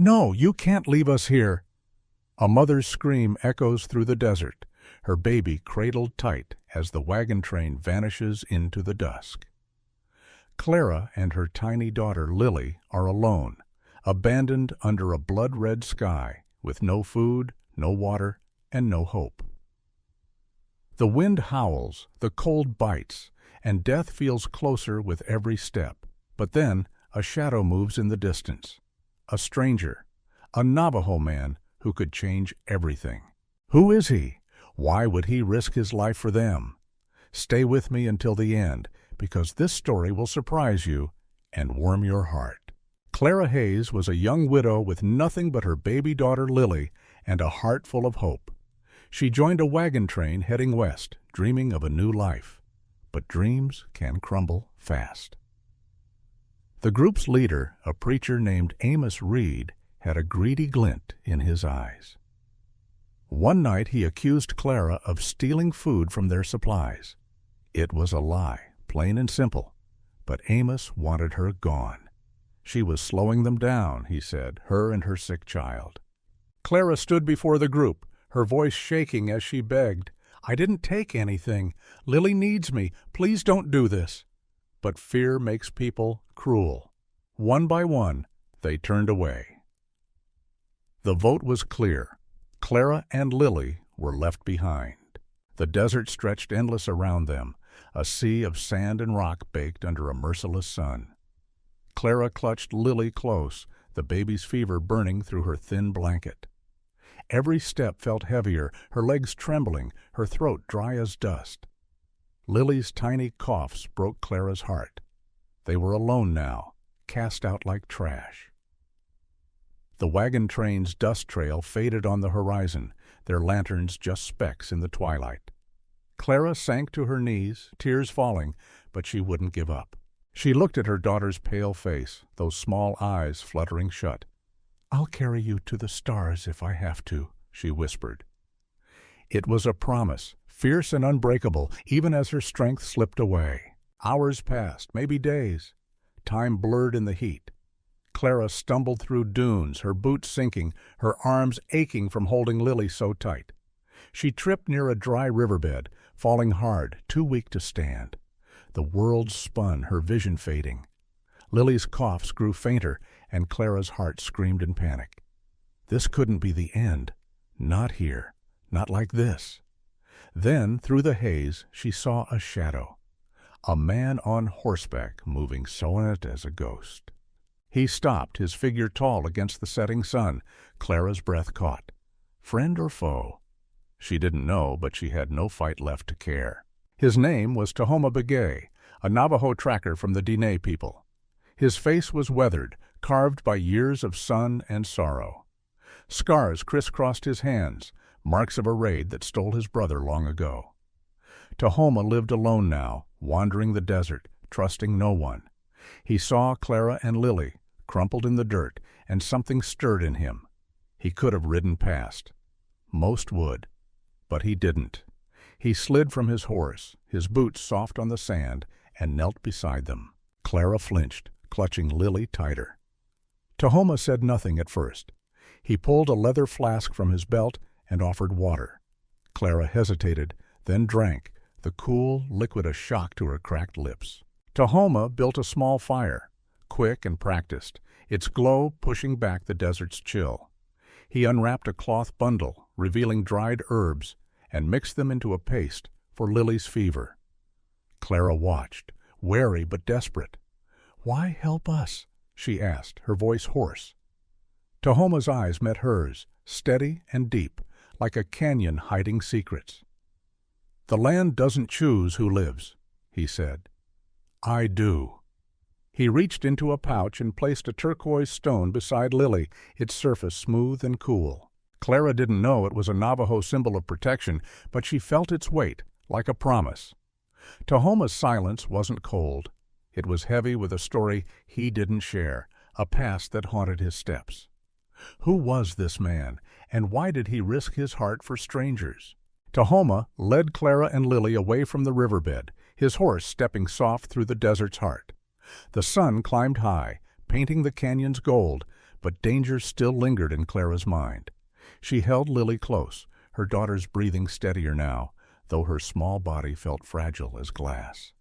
"No, you can't leave us here." A mother's scream echoes through the desert, her baby cradled tight as the wagon train vanishes into the dusk. Clara and her tiny daughter Lily are alone, abandoned under a blood-red sky, with no food, no water, and no hope. The wind howls, the cold bites, and death feels closer with every step. But then a shadow moves in the distance. A stranger, a Navajo man who could change everything. Who is he? Why would he risk his life for them? Stay with me until the end, because this story will surprise you and warm your heart. Clara Hayes was a young widow with nothing but her baby daughter Lily and a heart full of hope. She joined a wagon train heading west, dreaming of a new life. But dreams can crumble fast. The group's leader, a preacher named Amos Reed, had a greedy glint in his eyes. One night he accused Clara of stealing food from their supplies. It was a lie, plain and simple, but Amos wanted her gone. She was slowing them down, he said, her and her sick child. Clara stood before the group, her voice shaking as she begged, "I didn't take anything. Lily needs me. Please don't do this." But fear makes people cruel. One by one, they turned away. The vote was clear. Clara and Lily were left behind. The desert stretched endless around them, a sea of sand and rock baked under a merciless sun. Clara clutched Lily close, the baby's fever burning through her thin blanket. Every step felt heavier, her legs trembling, her throat dry as dust. Lily's tiny coughs broke Clara's heart. They were alone now, cast out like trash. The wagon train's dust trail faded on the horizon, their lanterns just specks in the twilight. Clara sank to her knees, tears falling, but she wouldn't give up. She looked at her daughter's pale face, those small eyes fluttering shut. "I'll carry you to the stars if I have to," she whispered. It was a promise, fierce and unbreakable, even as her strength slipped away. Hours passed, maybe days. Time blurred in the heat. Clara stumbled through dunes, her boots sinking, her arms aching from holding Lily so tight. She tripped near a dry riverbed, falling hard, too weak to stand. The world spun, her vision fading. Lily's coughs grew fainter, and Clara's heart screamed in panic. This couldn't be the end. Not here. Not like this. Then, through the haze, she saw a shadow. A man on horseback, moving silent as a ghost. He stopped, his figure tall against the setting sun. Clara's breath caught. Friend or foe? She didn't know, but she had no fight left to care. His name was Tahoma, a Navajo tracker from the Diné people. His face was weathered, carved by years of sun and sorrow. Scars crisscrossed his hands, marks of a raid that stole his brother long ago. Tahoma lived alone now, wandering the desert, trusting no one. He saw Clara and Lily, crumpled in the dirt, and something stirred in him. He could have ridden past. Most would. But he didn't. He slid from his horse, his boots soft on the sand, and knelt beside them. Clara flinched, clutching Lily tighter. Tahoma said nothing at first. He pulled a leather flask from his belt and offered water. Clara hesitated, then drank, the cool liquid a shock to her cracked lips. Tahoma built a small fire, quick and practiced, its glow pushing back the desert's chill. He unwrapped a cloth bundle, revealing dried herbs, and mixed them into a paste for Lily's fever. Clara watched, wary but desperate. "Why help us?" she asked, her voice hoarse. Tahoma's eyes met hers, steady and deep, like a canyon hiding secrets. "The land doesn't choose who lives," he said. "I do." He reached into a pouch and placed a turquoise stone beside Lily, its surface smooth and cool. Clara didn't know it was a Navajo symbol of protection, but she felt its weight, like a promise. Tahoma's silence wasn't cold. It was heavy with a story he didn't share, a past that haunted his steps. Who was this man, and why did he risk his heart for strangers? Tahoma led Clara and Lily away from the riverbed, his horse stepping soft through the desert's heart. The sun climbed high, painting the canyons gold, but danger still lingered in Clara's mind. She held Lily close, her daughter's breathing steadier now, though her small body felt fragile as glass.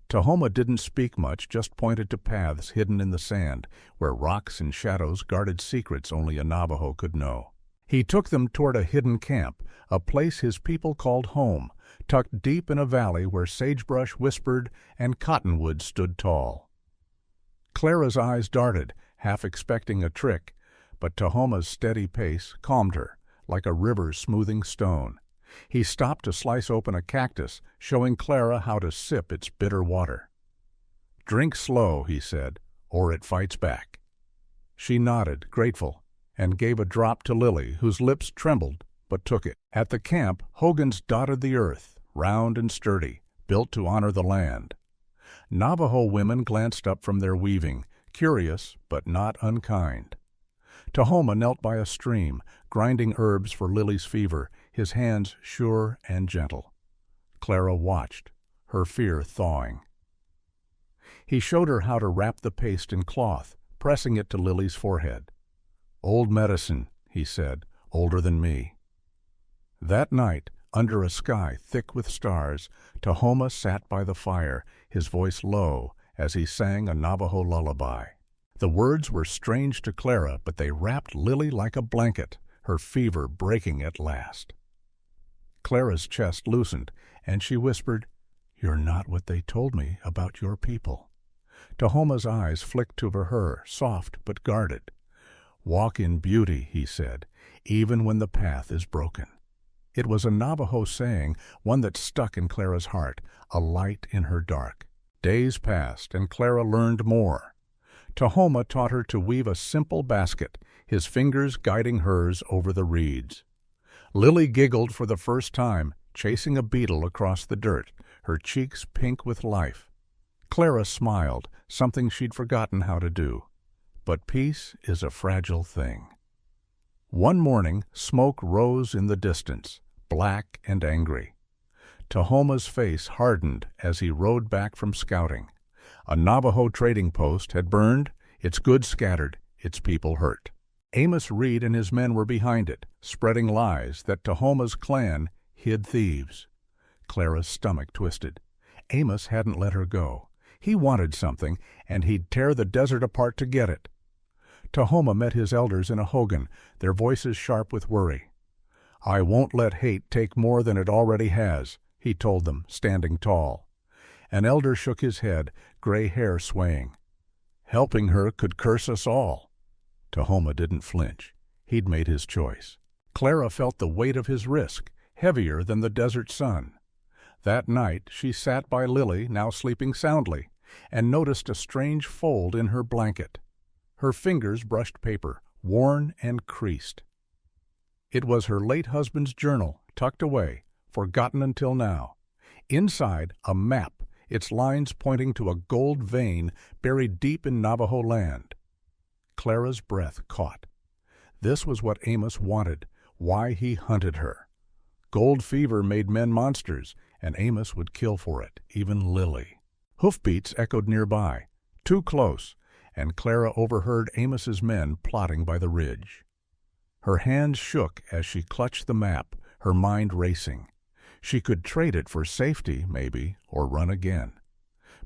Tahoma didn't speak much, just pointed to paths hidden in the sand, where rocks and shadows guarded secrets only a Navajo could know. He took them toward a hidden camp, a place his people called home, tucked deep in a valley where sagebrush whispered and cottonwoods stood tall. Clara's eyes darted, half expecting a trick, but Tahoma's steady pace calmed her, like a river smoothing stone. He stopped to slice open a cactus, showing Clara how to sip its bitter water. "Drink slow," he said, "or it fights back." She nodded, grateful, and gave a drop to Lily, whose lips trembled, but took it. At the camp, hogans dotted the earth, round and sturdy, built to honor the land. Navajo women glanced up from their weaving, curious but not unkind. Tahoma knelt by a stream, grinding herbs for Lily's fever, his hands sure and gentle. Clara watched, her fear thawing. He showed her how to wrap the paste in cloth, pressing it to Lily's forehead. "Old medicine," he said, "older than me." That night, under a sky thick with stars, Tahoma sat by the fire, his voice low, as he sang a Navajo lullaby. The words were strange to Clara, but they wrapped Lily like a blanket, her fever breaking at last. Clara's chest loosened, and she whispered, "You're not what they told me about your people." Tahoma's eyes flicked over her, soft but guarded. "Walk in beauty," he said, "even when the path is broken." It was a Navajo saying, one that stuck in Clara's heart, a light in her dark. Days passed, and Clara learned more. Tahoma taught her to weave a simple basket, his fingers guiding hers over the reeds. Lily giggled for the first time, chasing a beetle across the dirt, her cheeks pink with life. Clara smiled, something she'd forgotten how to do. But peace is a fragile thing. One morning, smoke rose in the distance, black and angry. Tahoma's face hardened as he rode back from scouting. A Navajo trading post had burned, its goods scattered, its people hurt. Amos Reed and his men were behind it, spreading lies that Tahoma's clan hid thieves. Clara's stomach twisted. Amos hadn't let her go. He wanted something, and he'd tear the desert apart to get it. Tahoma met his elders in a hogan, their voices sharp with worry. "I won't let hate take more than it already has," he told them, standing tall. An elder shook his head, gray hair swaying. "Helping her could curse us all." Tahoma didn't flinch. He'd made his choice. Clara felt the weight of his risk, heavier than the desert sun. That night she sat by Lily, now sleeping soundly, and noticed a strange fold in her blanket. Her fingers brushed paper, worn and creased. It was her late husband's journal, tucked away, forgotten until now. Inside, a map, its lines pointing to a gold vein buried deep in Navajo land. Clara's breath caught. This was what Amos wanted, why he hunted her. Gold fever made men monsters, and Amos would kill for it, even Lily. Hoofbeats echoed nearby, too close, and Clara overheard Amos's men plotting by the ridge. Her hands shook as she clutched the map, her mind racing. She could trade it for safety, maybe, or run again.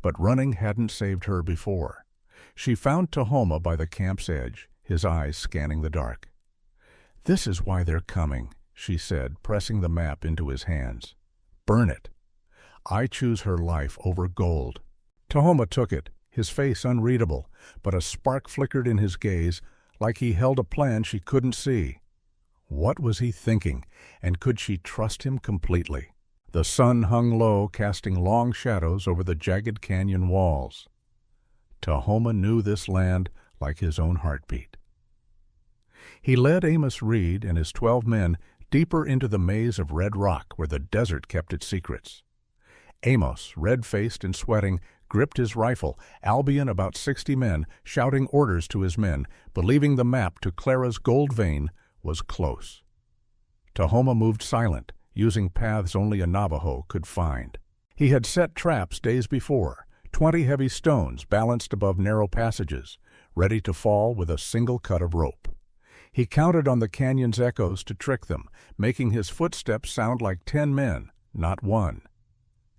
But running hadn't saved her before. She found Tahoma by the camp's edge, his eyes scanning the dark. "This is why they're coming," she said, pressing the map into his hands. "Burn it. I choose her life over gold." Tahoma took it, his face unreadable, but a spark flickered in his gaze, like he held a plan she couldn't see. What was he thinking, and could she trust him completely? The sun hung low, casting long shadows over the jagged canyon walls. Tahoma knew this land like his own heartbeat. He led Amos Reed and his 12 men deeper into the maze of red rock where the desert kept its secrets. Amos, red-faced and sweating, gripped his rifle, Albion about 60 men, shouting orders to his men, believing the map to Clara's gold vein was close. Tahoma moved silent, using paths only a Navajo could find. He had set traps days before, 20 heavy stones balanced above narrow passages, ready to fall with a single cut of rope. He counted on the canyon's echoes to trick them, making his footsteps sound like 10 men, not one.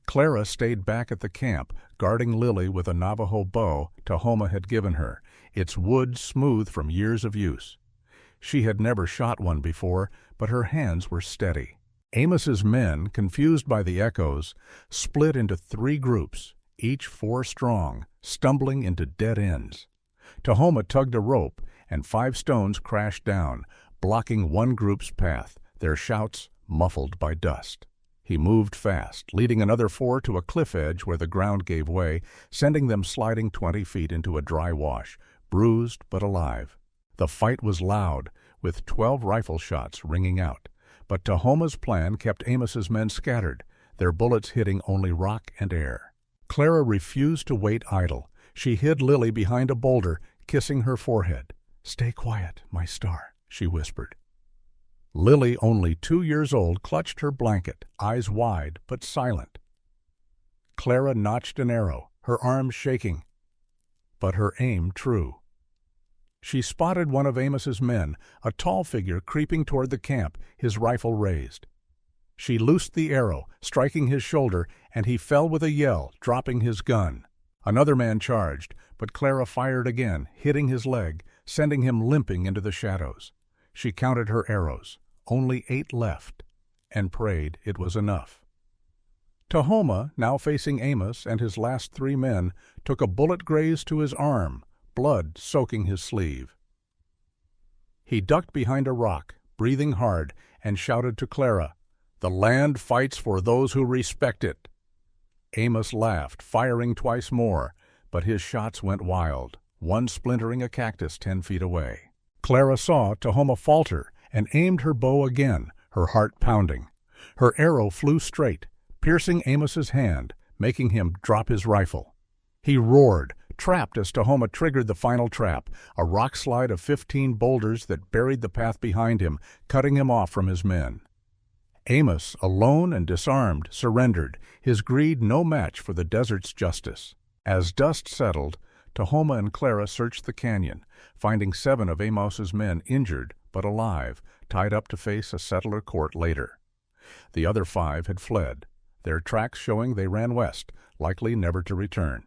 Clara stayed back at the camp, guarding Lily with a Navajo bow Tahoma had given her, its wood smooth from years of use. She had never shot one before, but her hands were steady. Amos's men, confused by the echoes, split into 3 groups, each 4 strong, stumbling into dead ends. Tahoma tugged a rope, and 5 stones crashed down, blocking one group's path, their shouts muffled by dust. He moved fast, leading another 4 to a cliff edge where the ground gave way, sending them sliding 20 feet into a dry wash, bruised but alive. The fight was loud, with 12 rifle shots ringing out, but Tahoma's plan kept Amos's men scattered, their bullets hitting only rock and air. Clara refused to wait idle. She hid Lily behind a boulder, kissing her forehead. "Stay quiet, my star," she whispered. Lily, only 2 years old, clutched her blanket, eyes wide but silent. Clara notched an arrow, her arms shaking, but her aim true. She spotted one of Amos's men, a tall figure creeping toward the camp, his rifle raised. She loosed the arrow, striking his shoulder, and he fell with a yell, dropping his gun. Another man charged, but Clara fired again, hitting his leg, sending him limping into the shadows. She counted her arrows, only 8 left, and prayed it was enough. Tahoma, now facing Amos and his last 3 men, took a bullet graze to his arm, blood soaking his sleeve. He ducked behind a rock, breathing hard, and shouted to Clara, "The land fights for those who respect it." Amos laughed, firing twice more, but his shots went wild, one splintering a cactus 10 feet away. Clara saw Tahoma falter and aimed her bow again, her heart pounding. Her arrow flew straight, piercing Amos's hand, making him drop his rifle. He roared, trapped as Tahoma triggered the final trap, a rock slide of 15 boulders that buried the path behind him, cutting him off from his men. Amos, alone and disarmed, surrendered, his greed no match for the desert's justice. As dust settled, Tahoma and Clara searched the canyon, finding 7 of Amos's men injured but alive, tied up to face a settler court later. The other 5 had fled, their tracks showing they ran west, likely never to return.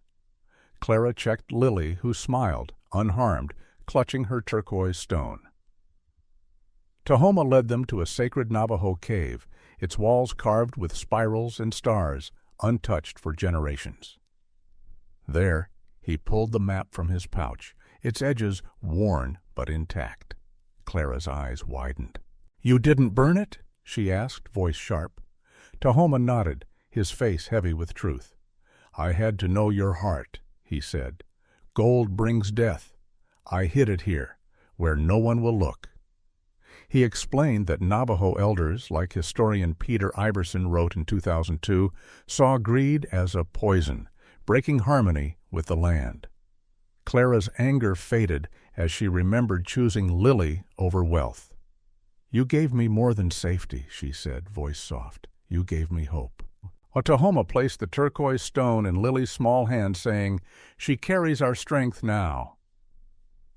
Clara checked Lily, who smiled, unharmed, clutching her turquoise stone. Tahoma led them to a sacred Navajo cave, its walls carved with spirals and stars, untouched for generations. There, he pulled the map from his pouch, its edges worn but intact. Clara's eyes widened. "You didn't burn it?" she asked, voice sharp. Tahoma nodded, his face heavy with truth. "I had to know your heart," he said. "Gold brings death. I hid it here, where no one will look." He explained that Navajo elders, like historian Peter Iverson wrote in 2002, saw greed as a poison, breaking harmony with the land. Clara's anger faded as she remembered choosing Lily over wealth. "You gave me more than safety," she said, voice soft. "You gave me hope." Tahoma placed the turquoise stone in Lily's small hand, saying, "She carries our strength now."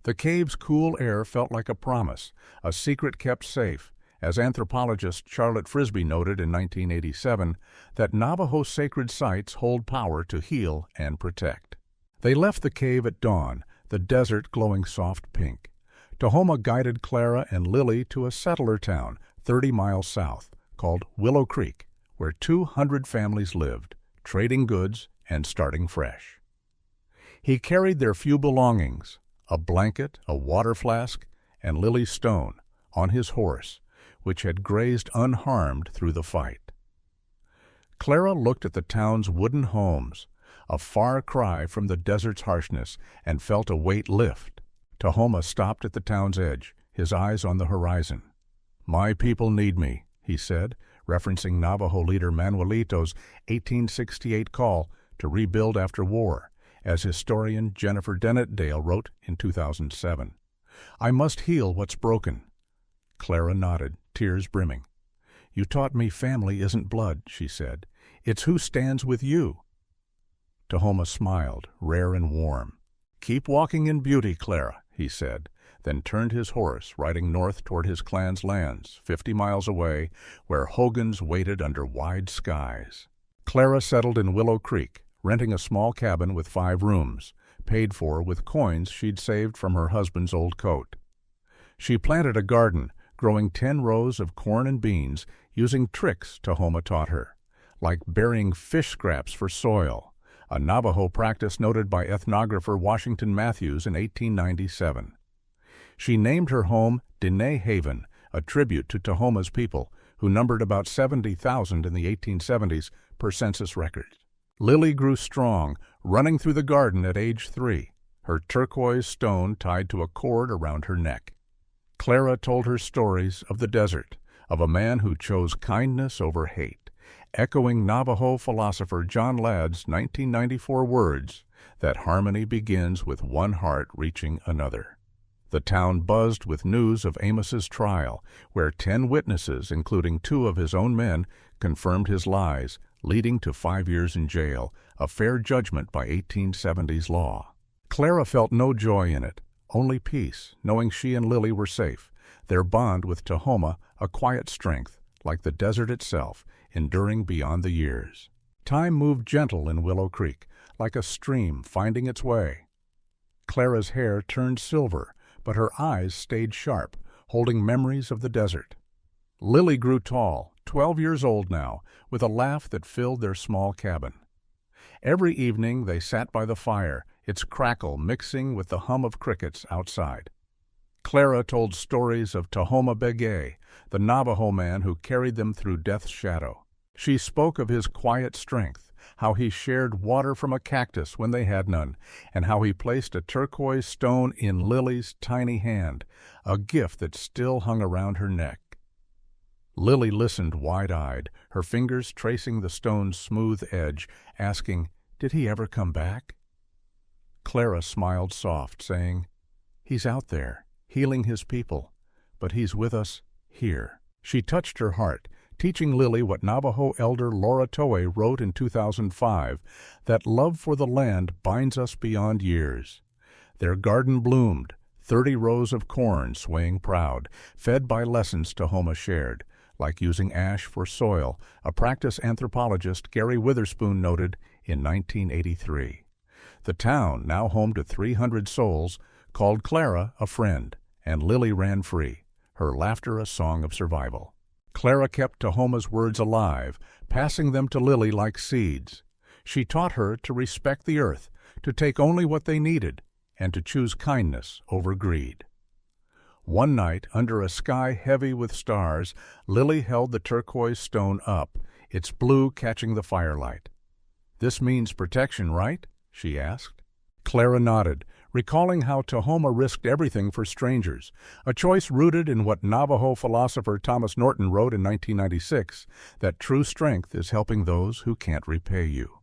The cave's cool air felt like a promise, a secret kept safe, as anthropologist Charlotte Frisbee noted in 1987, that Navajo sacred sites hold power to heal and protect. They left the cave at dawn, the desert glowing soft pink. Tahoma guided Clara and Lily to a settler town 30 miles south, called Willow Creek, where 200 families lived, trading goods and starting fresh. He carried their few belongings, a blanket, a water flask, and Lily's stone, on his horse, which had grazed unharmed through the fight. Clara looked at the town's wooden homes, a far cry from the desert's harshness, and felt a weight lift. Tahoma stopped at the town's edge, his eyes on the horizon. "My people need me," he said, referencing Navajo leader Manuelito's 1868 call to rebuild after war, as historian Jennifer Dennett Dale wrote in 2007. "I must heal what's broken." Clara nodded, tears brimming. "You taught me family isn't blood," she said. "It's who stands with you." Tahoma smiled, rare and warm. "Keep walking in beauty, Clara," he said, then turned his horse, riding north toward his clan's lands, 50 miles away, where hogans waited under wide skies. Clara settled in Willow Creek, renting a small cabin with 5 rooms, paid for with coins she'd saved from her husband's old coat. She planted a garden, growing 10 rows of corn and beans, using tricks Tahoma taught her, like burying fish scraps for soil, a Navajo practice noted by ethnographer Washington Matthews in 1897. She named her home Dene Haven, a tribute to Tahoma's people, who numbered about 70,000 in the 1870s per census records. Lily grew strong, running through the garden at age 3, her turquoise stone tied to a cord around her neck. Clara told her stories of the desert, of a man who chose kindness over hate, echoing Navajo philosopher John Ladd's 1994 words that harmony begins with one heart reaching another. The town buzzed with news of Amos's trial, where 10 witnesses, including 2 of his own men, confirmed his lies, leading to 5 years in jail, a fair judgment by 1870s law. Clara felt no joy in it, only peace, knowing she and Lily were safe, their bond with Tahoma a quiet strength, like the desert itself, enduring beyond the years. Time moved gentle in Willow Creek, like a stream finding its way. Clara's hair turned silver, but her eyes stayed sharp, holding memories of the desert. Lily grew tall, 12 years old now, with a laugh that filled their small cabin. Every evening they sat by the fire, its crackle mixing with the hum of crickets outside. Clara told stories of Tahoma Begay, the Navajo man who carried them through death's shadow. She spoke of his quiet strength, how he shared water from a cactus when they had none, and how he placed a turquoise stone in Lily's tiny hand, a gift that still hung around her neck. Lily listened wide-eyed, her fingers tracing the stone's smooth edge, asking, "Did he ever come back?" Clara smiled soft, saying, "He's out there, healing his people, but he's with us here." She touched her heart, teaching Lily what Navajo elder Laura Toei wrote in 2005, that love for the land binds us beyond years. Their garden bloomed, 30 rows of corn swaying proud, fed by lessons Tahoma shared, like using ash for soil, a practice anthropologist Gary Witherspoon noted in 1983. The town, now home to 300 souls, called Clara a friend, and Lily ran free, her laughter a song of survival. Clara kept Tahoma's words alive, passing them to Lily like seeds. She taught her to respect the earth, to take only what they needed, and to choose kindness over greed. One night, under a sky heavy with stars, Lily held the turquoise stone up, its blue catching the firelight. "This means protection, right?" she asked. Clara nodded, recalling how Tahoma risked everything for strangers, a choice rooted in what Navajo philosopher Thomas Norton wrote in 1996, that true strength is helping those who can't repay you.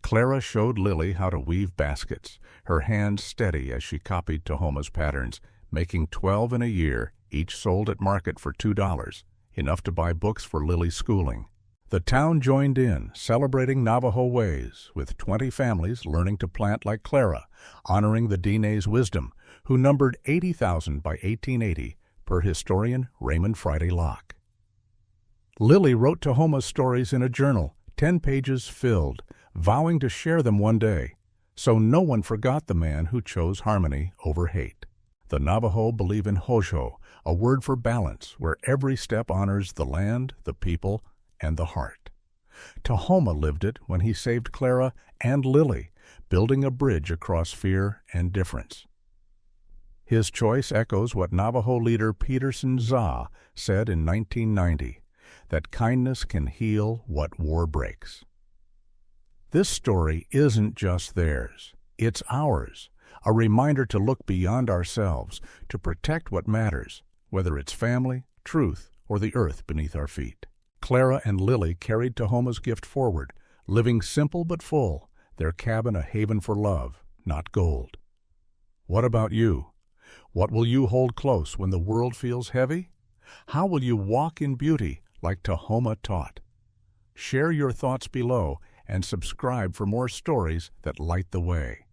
Clara showed Lily how to weave baskets, her hands steady as she copied Tahoma's patterns, making 12 in a year, each sold at market for $2, enough to buy books for Lily's schooling. The town joined in, celebrating Navajo ways, with 20 families learning to plant like Clara, honoring the Diné's wisdom, who numbered 80,000 by 1880, per historian Raymond Friday Locke. Lily wrote Tahoma's stories in a journal, 10 pages filled, vowing to share them one day, so no one forgot the man who chose harmony over hate. The Navajo believe in hojo, a word for balance, where every step honors the land, the people, and the heart. Tahoma lived it when he saved Clara and Lily, building a bridge across fear and difference. His choice echoes what Navajo leader Peterson Za said in 1990, that kindness can heal what war breaks. This story isn't just theirs, it's ours, a reminder to look beyond ourselves, to protect what matters, whether it's family, truth, or the earth beneath our feet. Clara and Lily carried Tahoma's gift forward, living simple but full, their cabin a haven for love, not gold. What about you? What will you hold close when the world feels heavy? How will you walk in beauty like Tahoma taught? Share your thoughts below and subscribe for more stories that light the way.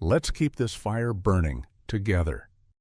Let's keep this fire burning together.